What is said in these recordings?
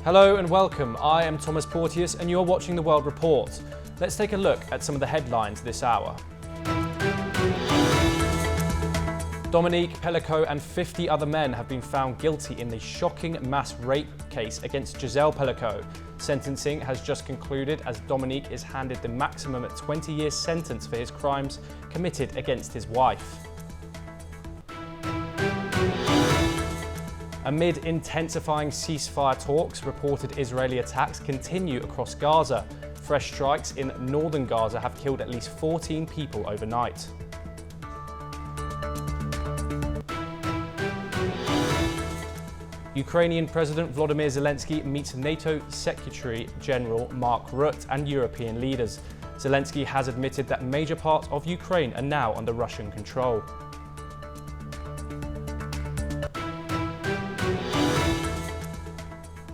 Hello and welcome. I am Thomas Porteus and you're watching The World Report. Let's take a look at some of the headlines this hour. Dominique Pellicot and 50 other men have been found guilty in the shocking mass rape case against Gisèle Pellicot. Sentencing has just concluded as Dominique is handed the maximum 20-year sentence for his crimes committed against his wife. Amid intensifying ceasefire talks, reported Israeli attacks continue across Gaza. Fresh strikes in northern Gaza have killed at least 14 people overnight. Ukrainian President Volodymyr Zelensky meets NATO Secretary General Mark Rutte and European leaders. Zelensky has admitted that major parts of Ukraine are now under Russian control.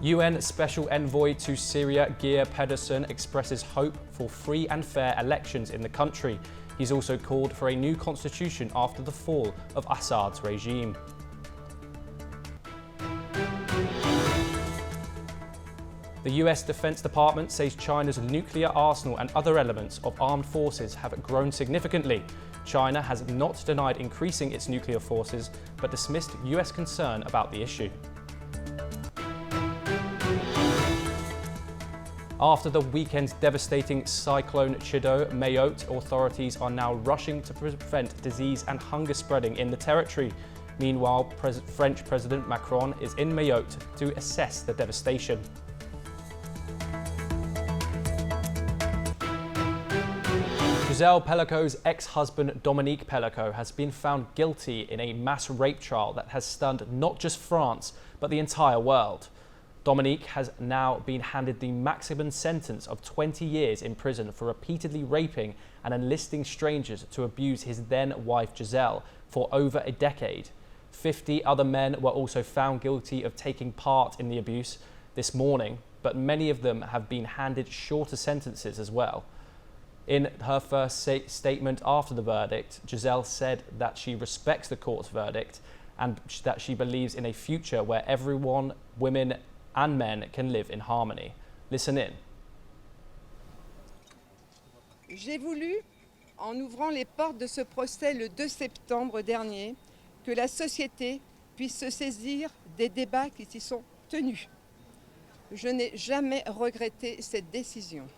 UN Special Envoy to Syria Geir Pedersen expresses hope for free and fair elections in the country. He's also called for a new constitution after the fall of Assad's regime. The US Defense Department says China's nuclear arsenal and other elements of armed forces have grown significantly. China has not denied increasing its nuclear forces, but dismissed US concern about the issue. After the weekend's devastating cyclone Chido, Mayotte authorities are now rushing to prevent disease and hunger spreading in the territory. Meanwhile, French President Macron is in Mayotte to assess the devastation. Gisèle Pellicot's ex-husband Dominique Pellicot has been found guilty in a mass rape trial that has stunned not just France, but the entire world. Dominique has now been handed the maximum sentence of 20 years in prison for repeatedly raping and enlisting strangers to abuse his then-wife Gisèle for over a decade. 50 other men were also found guilty of taking part in the abuse this morning, but many of them have been handed shorter sentences as well. In her first statement after the verdict, Gisèle said that she respects the court's verdict and that she believes in a future where everyone, women and men, can live in harmony. Listen in. J'ai voulu, en ouvrant les portes de ce procès le 2 septembre dernier, que la société puisse se saisir des débats qui s'y sont tenus. Je n'ai jamais regretté cette décision.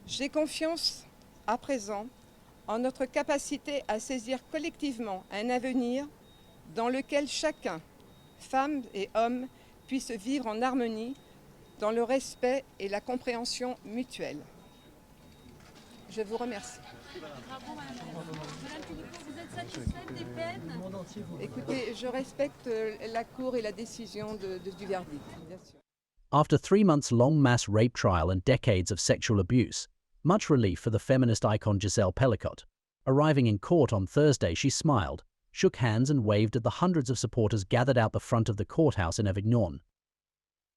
J'ai confiance, à présent, en notre capacité à saisir collectivement un avenir dans lequel chacun, femmes et hommes, puisse vivre en harmonie, dans le respect et la compréhension mutuelle. Je vous remercie. Bravo, Madame Pellicot, vous êtes satisfaite des peines? Écoutez, je respecte la Cour et la décision du verdict, bien sûr. After 3 months-long mass rape trial and decades of sexual abuse, much relief for the feminist icon Gisèle Pellicot. Arriving in court on Thursday, she smiled, shook hands and waved at the hundreds of supporters gathered out the front of the courthouse in Avignon.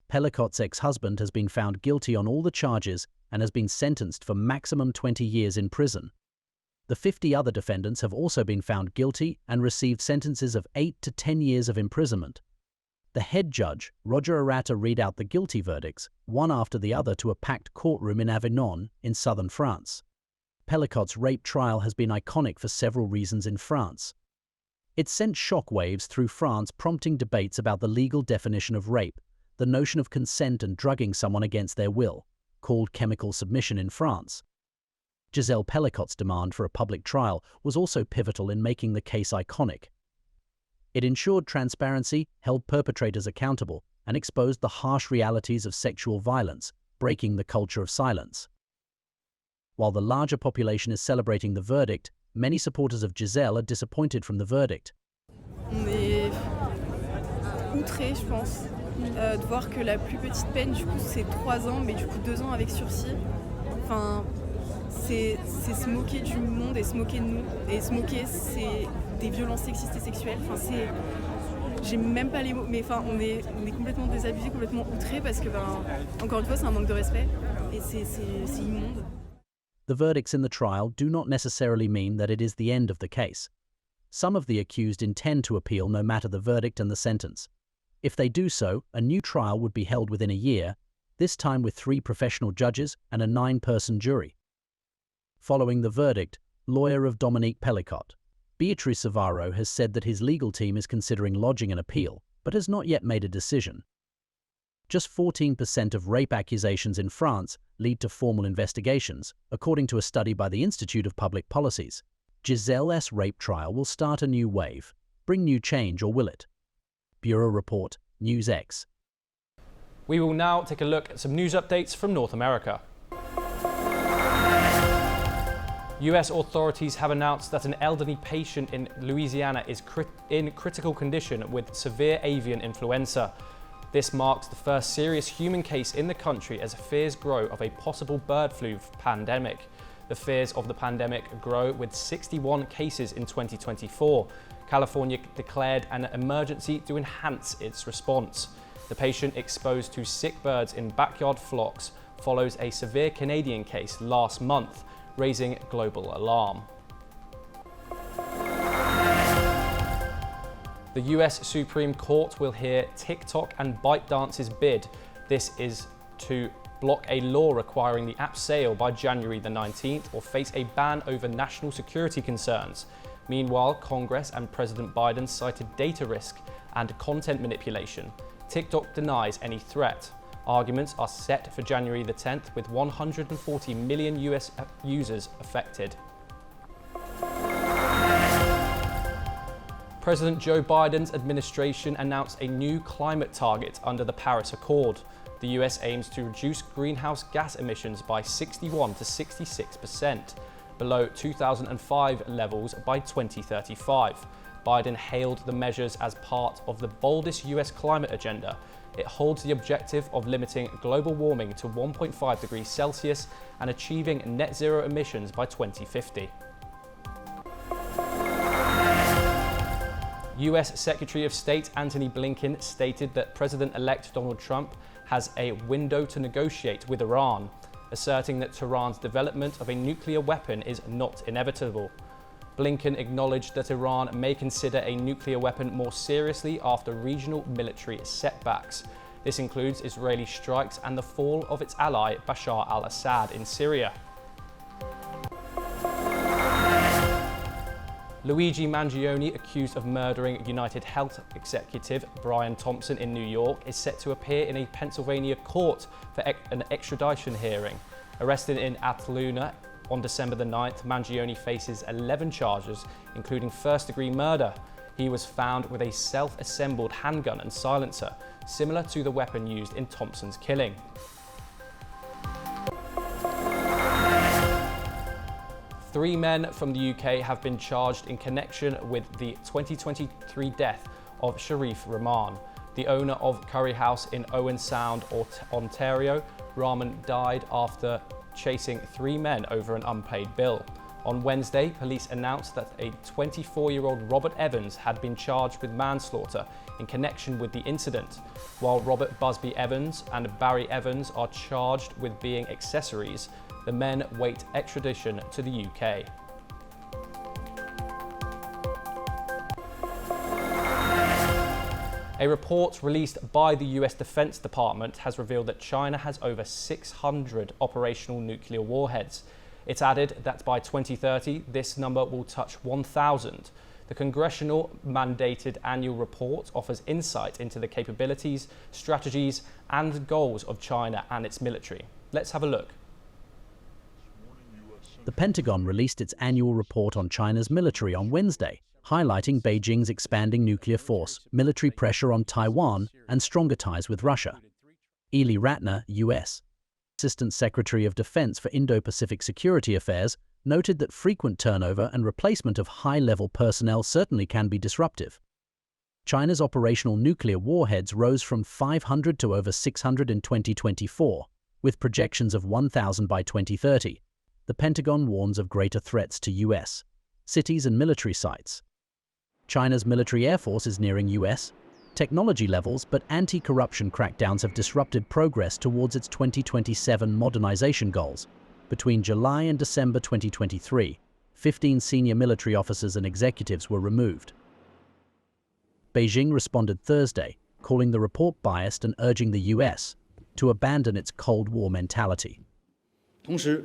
Pellicot's ex-husband has been found guilty on all the charges and has been sentenced for maximum 20 years in prison. The 50 other defendants have also been found guilty and received sentences of 8 to 10 years of imprisonment. The head judge, Roger Arata, read out the guilty verdicts, one after the other, to a packed courtroom in Avignon, in southern France. Pellicot's rape trial has been iconic for several reasons in France. It sent shockwaves through France, prompting debates about the legal definition of rape, the notion of consent and drugging someone against their will, called chemical submission in France. Gisèle Pellicot's demand for a public trial was also pivotal in making the case iconic. It ensured transparency, held perpetrators accountable, and exposed the harsh realities of sexual violence, breaking the culture of silence. While the larger population is celebrating the verdict, many supporters of Gisèle are disappointed from the verdict. On est outrés, je pense, de voir que la plus petite peine, du coup, c'est 3 ans, mais du coup 2 ans avec sursis. Enfin, c'est se moquer du monde et se moquer de nous. Et se moquer, c'est des violences sexistes et sexuelles. Enfin, c'est... J'ai même pas les mots, mais enfin, on est complètement désabusés, complètement outrés, parce que, encore une fois, c'est un manque de respect, et c'est immonde. The verdicts in the trial do not necessarily mean that it is the end of the case. Some of the accused intend to appeal no matter the verdict and the sentence. If they do so, a new trial would be held within a year, this time with 3 professional judges and a 9-person jury. Following the verdict, lawyer of Dominique Pellicot, Beatrice Savaro, has said that his legal team is considering lodging an appeal, but has not yet made a decision. Just 14% of rape accusations in France lead to formal investigations, according to a study by the Institute of Public Policies. Giselle's rape trial will start a new wave, bring new change, or will it? Bureau Report, NewsX. We will now take a look at some news updates from North America. US authorities have announced that an elderly patient in Louisiana is in critical condition with severe avian influenza. This marks the first serious human case in the country as fears grow of a possible bird flu pandemic. The fears of the pandemic grow with 61 cases in 2024. California declared an emergency to enhance its response. The patient exposed to sick birds in backyard flocks follows a severe Canadian case last month, raising global alarm. The US Supreme Court will hear TikTok and ByteDance's bid. This is to block a law requiring the app's sale by January the 19th or face a ban over national security concerns. Meanwhile, Congress and President Biden cited data risk and content manipulation. TikTok denies any threat. Arguments are set for January the 10th with 140 million US users affected. President Joe Biden's administration announced a new climate target under the Paris Accord. The US aims to reduce greenhouse gas emissions by 61 to 66%, below 2005 levels by 2035. Biden hailed the measures as part of the boldest US climate agenda. It holds the objective of limiting global warming to 1.5 degrees Celsius and achieving net zero emissions by 2050. US Secretary of State Antony Blinken stated that President-elect Donald Trump has a window to negotiate with Iran, asserting that Tehran's development of a nuclear weapon is not inevitable. Blinken acknowledged that Iran may consider a nuclear weapon more seriously after regional military setbacks. This includes Israeli strikes and the fall of its ally Bashar al-Assad in Syria. Luigi Mangione, accused of murdering United Health executive Brian Thompson in New York, is set to appear in a Pennsylvania court for an extradition hearing. Arrested in Atlanta on December the 9th, Mangione faces 11 charges, including first-degree murder. He was found with a self-assembled handgun and silencer, similar to the weapon used in Thompson's killing. Three men from the UK have been charged in connection with the 2023 death of Sharif Rahman, the owner of Curry House in Owen Sound, Ontario. Rahman died after chasing 3 men over an unpaid bill. On Wednesday, police announced that a 24-year-old Robert Evans had been charged with manslaughter in connection with the incident, while Robert Busby Evans and Barry Evans are charged with being accessories. The men wait extradition to the UK. A report released by the US Defense Department has revealed that China has over 600 operational nuclear warheads. It added that by 2030, this number will touch 1,000. The congressional mandated annual report offers insight into the capabilities, strategies, and goals of China and its military. Let's have a look. The Pentagon released its annual report on China's military on Wednesday, highlighting Beijing's expanding nuclear force, military pressure on Taiwan, and stronger ties with Russia. Ely Ratner, U.S. Assistant Secretary of Defense for Indo-Pacific Security Affairs, noted that frequent turnover and replacement of high-level personnel certainly can be disruptive. China's operational nuclear warheads rose from 500 to over 600 in 2024, with projections of 1,000 by 2030. The Pentagon warns of greater threats to U.S. cities and military sites. China's military air force is nearing U.S. technology levels, but anti-corruption crackdowns have disrupted progress towards its 2027 modernization goals. Between July and December 2023, 15 senior military officers and executives were removed. Beijing responded Thursday, calling the report biased and urging the US to abandon its Cold War mentality. 同时，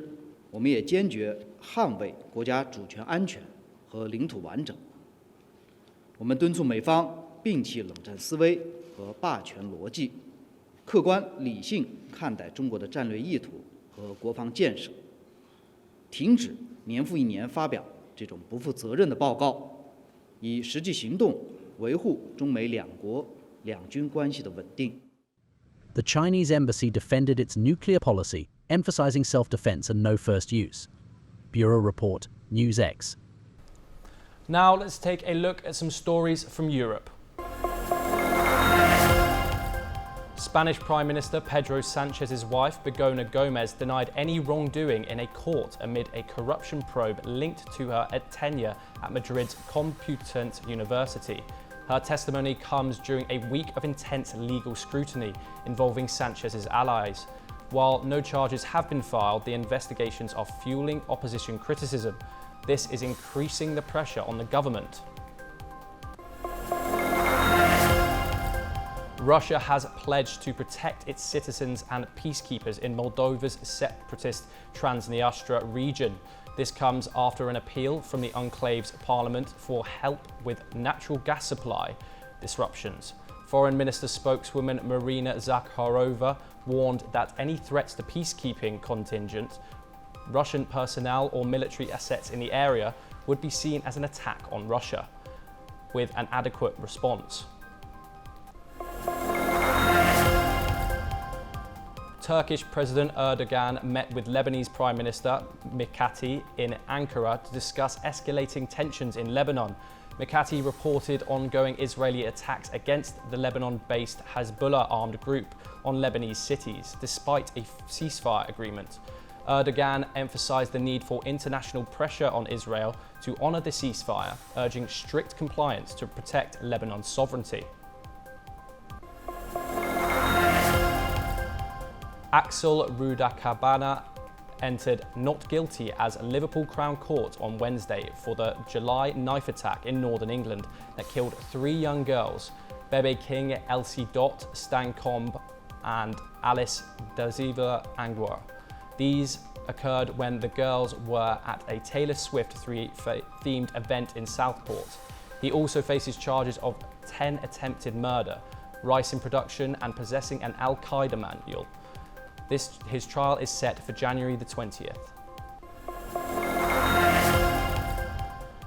我们也坚决捍卫国家主权安全和领土完整。我们敦促美方摒弃冷战思维和霸权逻辑，客观理性看待中国的战略意图和国防建设，停止年复一年发表这种不负责任的报告，以实际行动维护中美两国两军关系的稳定。 The Chinese embassy defended its nuclear policy, emphasizing self-defense and no first use. Bureau Report, NewsX. Now let's take a look at some stories from Europe. Spanish Prime Minister Pedro Sanchez's wife, Begoña Gomez, denied any wrongdoing in a court amid a corruption probe linked to her tenure at Madrid's Complutense University. Her testimony comes during a week of intense legal scrutiny involving Sanchez's allies. While no charges have been filed, the investigations are fueling opposition criticism. This is increasing the pressure on the government. Russia has pledged to protect its citizens and peacekeepers in Moldova's separatist Transnistria region. This comes after an appeal from the enclave's parliament for help with natural gas supply disruptions. Foreign Minister spokeswoman Marina Zakharova warned that any threats to peacekeeping contingent, Russian personnel or military assets in the area would be seen as an attack on Russia, with an adequate response. Turkish President Erdogan met with Lebanese Prime Minister Mikati in Ankara to discuss escalating tensions in Lebanon. Mikati reported ongoing Israeli attacks against the Lebanon-based Hezbollah armed group on Lebanese cities, despite a ceasefire agreement. Erdogan emphasized the need for international pressure on Israel to honor the ceasefire, urging strict compliance to protect Lebanon's sovereignty. Axel Rudakabana entered not guilty as Liverpool Crown Court on Wednesday for the July knife attack in northern England that killed 3 young girls, Bebe King, Elsie Dot, Stan Combe and Alice Daziva Angwar. These occurred when the girls were at a Taylor Swift themed event in Southport. He also faces charges of 10 attempted murder, rice in production and possessing an Al-Qaeda manual. His trial is set for January the 20th.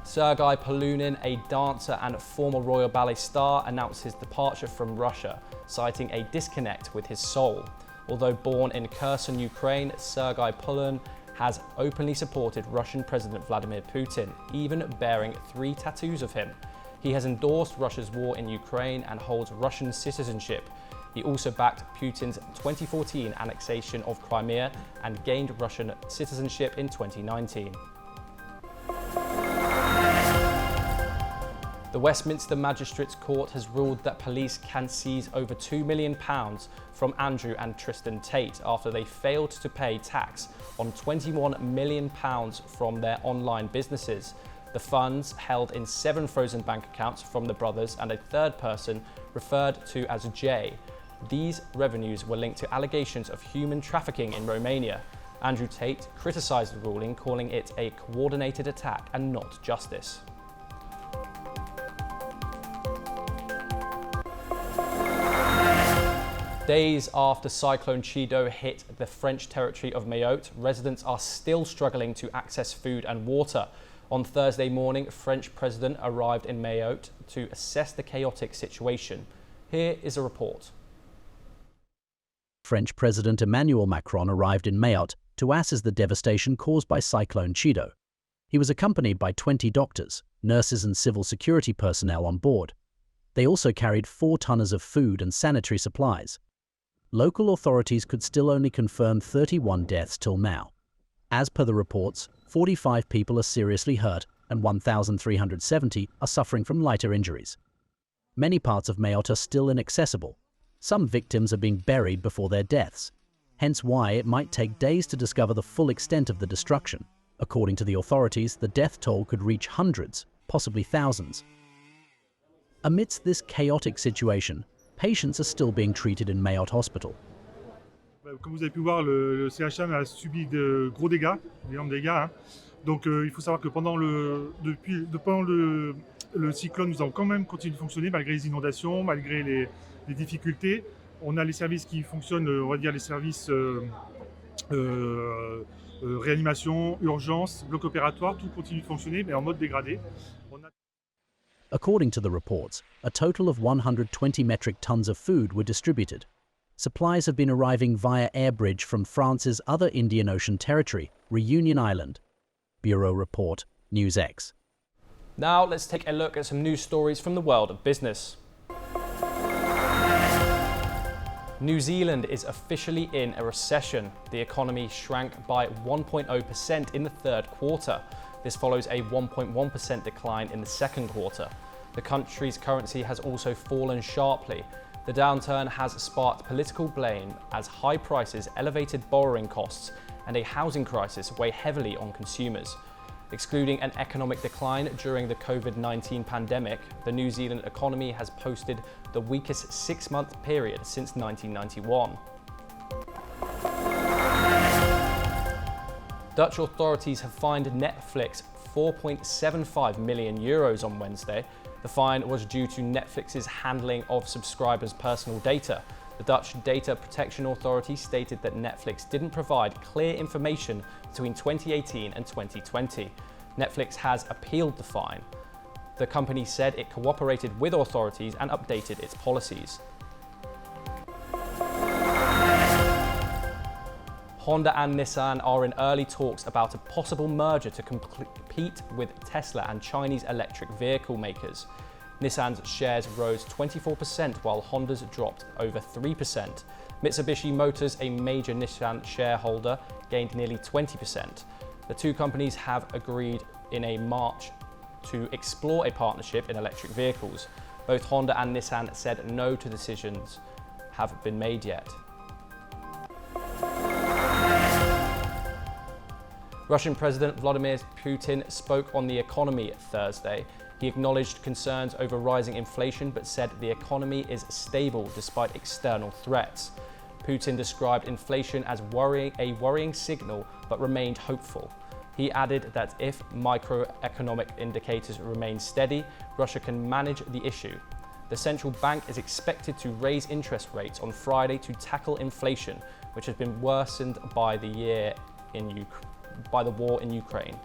Sergei Polunin, a dancer and former Royal Ballet star, announced his departure from Russia, citing a disconnect with his soul. Although born in Kherson, Ukraine, Sergei Polunin has openly supported Russian President Vladimir Putin, even bearing 3 tattoos of him. He has endorsed Russia's war in Ukraine and holds Russian citizenship. He also backed Putin's 2014 annexation of Crimea and gained Russian citizenship in 2019. The Westminster Magistrates Court has ruled that police can seize over £2 million from Andrew and Tristan Tate after they failed to pay tax on £21 million from their online businesses. The funds held in 7 frozen bank accounts from the brothers and a third person referred to as Jay. These revenues were linked to allegations of human trafficking in Romania. Andrew Tate criticised the ruling, calling it a coordinated attack and not justice. Days after Cyclone Chido hit the French territory of Mayotte, residents are still struggling to access food and water. On Thursday morning, French President arrived in Mayotte to assess the chaotic situation. Here is a report. French President Emmanuel Macron arrived in Mayotte to assess the devastation caused by Cyclone Chido. He was accompanied by 20 doctors, nurses and civil security personnel on board. They also carried 4 tonnes of food and sanitary supplies. Local authorities could still only confirm 31 deaths till now. As per the reports, 45 people are seriously hurt and 1,370 are suffering from lighter injuries. Many parts of Mayotte are still inaccessible. Some victims are being buried before their deaths, hence why it might take days to discover the full extent of the destruction. According to the authorities, the death toll could reach hundreds, possibly thousands. Amidst this chaotic situation, patients are still being treated in Mayotte Hospital. Comme vous avez pu voir, le CHM a subi de gros dégâts, d'énormes dégâts. Hein. Donc il faut savoir que pendant le cyclone, nous avons quand même continué de fonctionner malgré les inondations, malgré les difficultés. On a les services qui fonctionnent, on va dire les services réanimation, urgence, bloc opératoire, tout continue de fonctionner, mais en mode dégradé. According to the reports, a total of 120 metric tons of food were distributed. Supplies have been arriving via air bridge from France's other Indian Ocean territory, Reunion Island. Bureau Report, NewsX. Now let's take a look at some news stories from the world of business. New Zealand is officially in a recession. The economy shrank by 1.0% in the third quarter. This follows a 1.1% decline in the second quarter. The country's currency has also fallen sharply. The downturn has sparked political blame as high prices, elevated borrowing costs, and a housing crisis weigh heavily on consumers. Excluding an economic decline during the COVID-19 pandemic, the New Zealand economy has posted the weakest six-month period since 1991. Dutch authorities have fined Netflix €4.75 million on Wednesday. The fine was due to Netflix's handling of subscribers' personal data. The Dutch Data Protection Authority stated that Netflix didn't provide clear information between 2018 and 2020. Netflix has appealed the fine. The company said it cooperated with authorities and updated its policies. Honda and Nissan are in early talks about a possible merger to compete with Tesla and Chinese electric vehicle makers. Nissan's shares rose 24% while Honda's dropped over 3%. Mitsubishi Motors, a major Nissan shareholder, gained nearly 20%. The two companies have agreed in a March to explore a partnership in electric vehicles. Both Honda and Nissan said no to decisions have been made yet. Russian President Vladimir Putin spoke on the economy Thursday. He acknowledged concerns over rising inflation but said the economy is stable despite external threats. Putin described inflation as a worrying signal but remained hopeful. He added that if microeconomic indicators remain steady, Russia can manage the issue. The central bank is expected to raise interest rates on Friday to tackle inflation, which has been worsened by the war in Ukraine.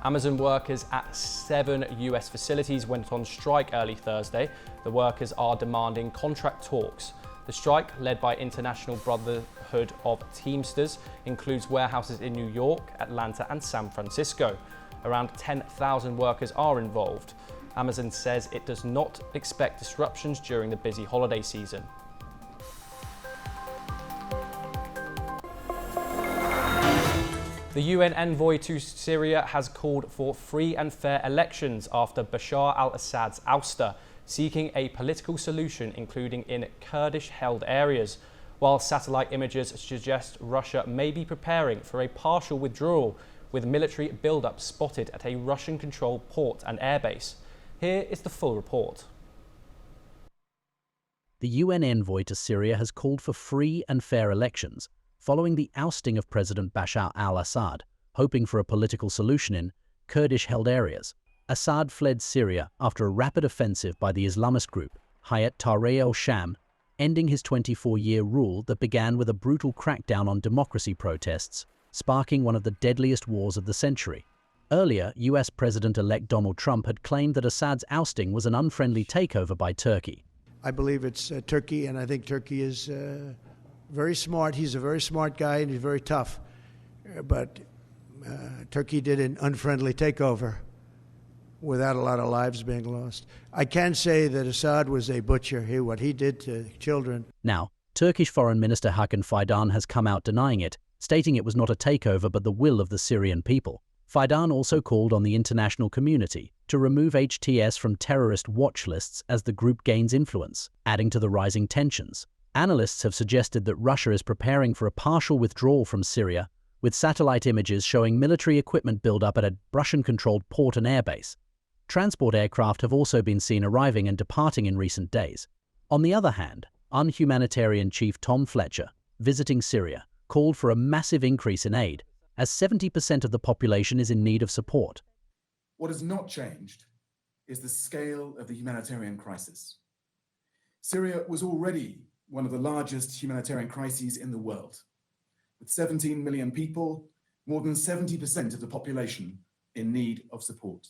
Amazon workers at 7 US facilities went on strike early Thursday. The workers are demanding contract talks. The strike, led by International Brotherhood of Teamsters, includes warehouses in New York, Atlanta, and San Francisco. Around 10,000 workers are involved. Amazon says it does not expect disruptions during the busy holiday season. The UN envoy to Syria has called for free and fair elections after Bashar al-Assad's ouster, seeking a political solution including in Kurdish-held areas, while satellite images suggest Russia may be preparing for a partial withdrawal, with military build-up spotted at a Russian-controlled port and airbase. Here is the full report. The UN envoy to Syria has called for free and fair elections, following the ousting of President Bashar al-Assad, hoping for a political solution in Kurdish-held areas. Assad fled Syria after a rapid offensive by the Islamist group Hayat Tahrir al-Sham, ending his 24-year rule that began with a brutal crackdown on democracy protests, sparking one of the deadliest wars of the century. Earlier, US President-elect Donald Trump had claimed that Assad's ousting was an unfriendly takeover by Turkey. I believe it's Turkey, and I think Turkey is very smart. He's a very smart guy, and he's very tough. But Turkey did an unfriendly takeover without a lot of lives being lost. I can say that Assad was a butcher. What he did to children. Now, Turkish Foreign Minister Hakan Fidan has come out denying it, stating it was not a takeover but the will of the Syrian people. Fidan also called on the international community to remove HTS from terrorist watch lists as the group gains influence, adding to the rising tensions. Analysts have suggested that Russia is preparing for a partial withdrawal from Syria, with satellite images showing military equipment buildup at a Russian-controlled port and airbase. Transport aircraft have also been seen arriving and departing in recent days. On the other hand, UN Chief Tom Fletcher, visiting Syria, called for a massive increase in aid, as 70% of the population is in need of support. What has not changed is the scale of the humanitarian crisis. Syria was already one of the largest humanitarian crises in the world. With 17 million people, more than 70% of the population in need of support.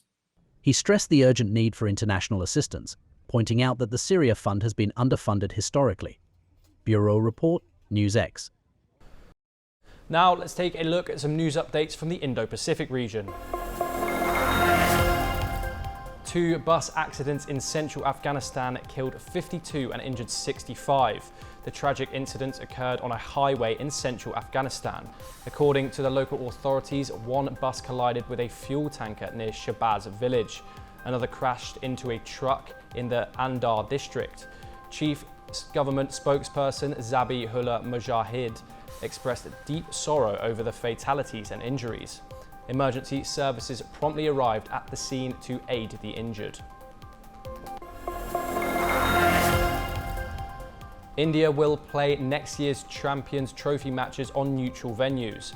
He stressed the urgent need for international assistance, pointing out that the Syria Fund has been underfunded historically. Bureau Report, NewsX. Now let's take a look at some news updates from the Indo-Pacific region. 2 bus accidents in central Afghanistan killed 52 and injured 65. The tragic incident occurred on a highway in central Afghanistan. According to the local authorities, 1 bus collided with a fuel tanker near Shabazz village. Another crashed into a truck in the Andar district. Chief government spokesperson Zabihullah Mujahid expressed deep sorrow over the fatalities and injuries. Emergency services promptly arrived at the scene to aid the injured. India will play next year's Champions Trophy matches on neutral venues.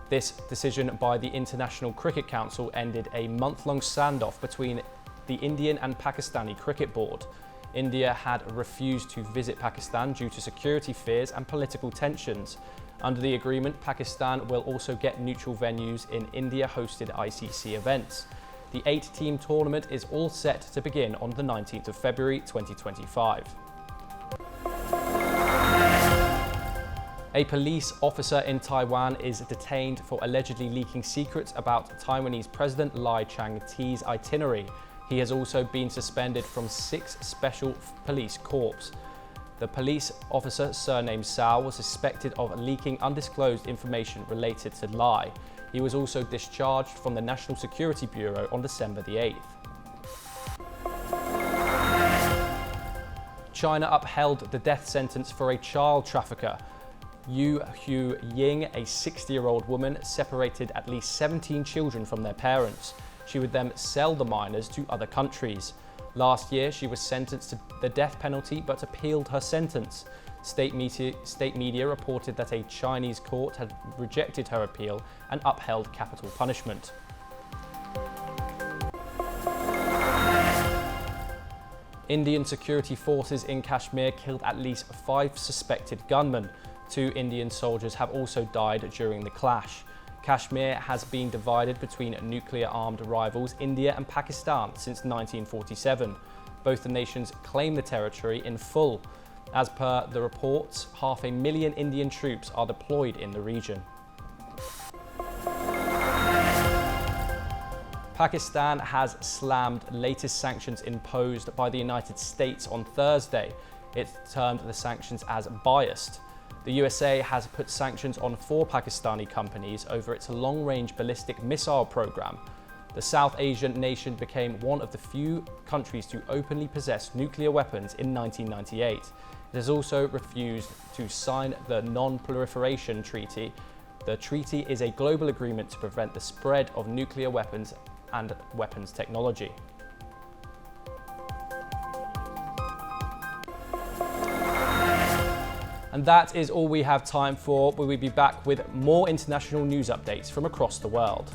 This decision by the International Cricket Council ended a month-long standoff between the Indian and Pakistani Cricket Board. India had refused to visit Pakistan due to security fears and political tensions. Under the agreement, Pakistan will also get neutral venues in India-hosted ICC events. The 8-team tournament is all set to begin on the 19th of February 2025. A police officer in Taiwan is detained for allegedly leaking secrets about Taiwanese President Lai Chang-te's itinerary. He has also been suspended from 6 special police corps. The police officer, surnamed Sao, was suspected of leaking undisclosed information related to Lai. He was also discharged from the National Security Bureau on December the 8th. China upheld the death sentence for a child trafficker. Yu Hu Ying, a 60-year-old woman, separated at least 17 children from their parents. She would then sell the minors to other countries. Last year, she was sentenced to the death penalty but appealed her sentence. State media reported that a Chinese court had rejected her appeal and upheld capital punishment. Indian security forces in Kashmir killed at least 5 suspected gunmen. 2 Indian soldiers have also died during the clash. Kashmir has been divided between nuclear-armed rivals India and Pakistan since 1947. Both the nations claim the territory in full. As per the reports, 500,000 Indian troops are deployed in the region. Pakistan has slammed latest sanctions imposed by the United States on Thursday. It termed the sanctions as biased. The USA has put sanctions on 4 Pakistani companies over its long-range ballistic missile program. The South Asian nation became one of the few countries to openly possess nuclear weapons in 1998. It has also refused to sign the Non-Proliferation Treaty. The treaty is a global agreement to prevent the spread of nuclear weapons and weapons technology. And that is all we have time for. We will be back with more international news updates from across the world.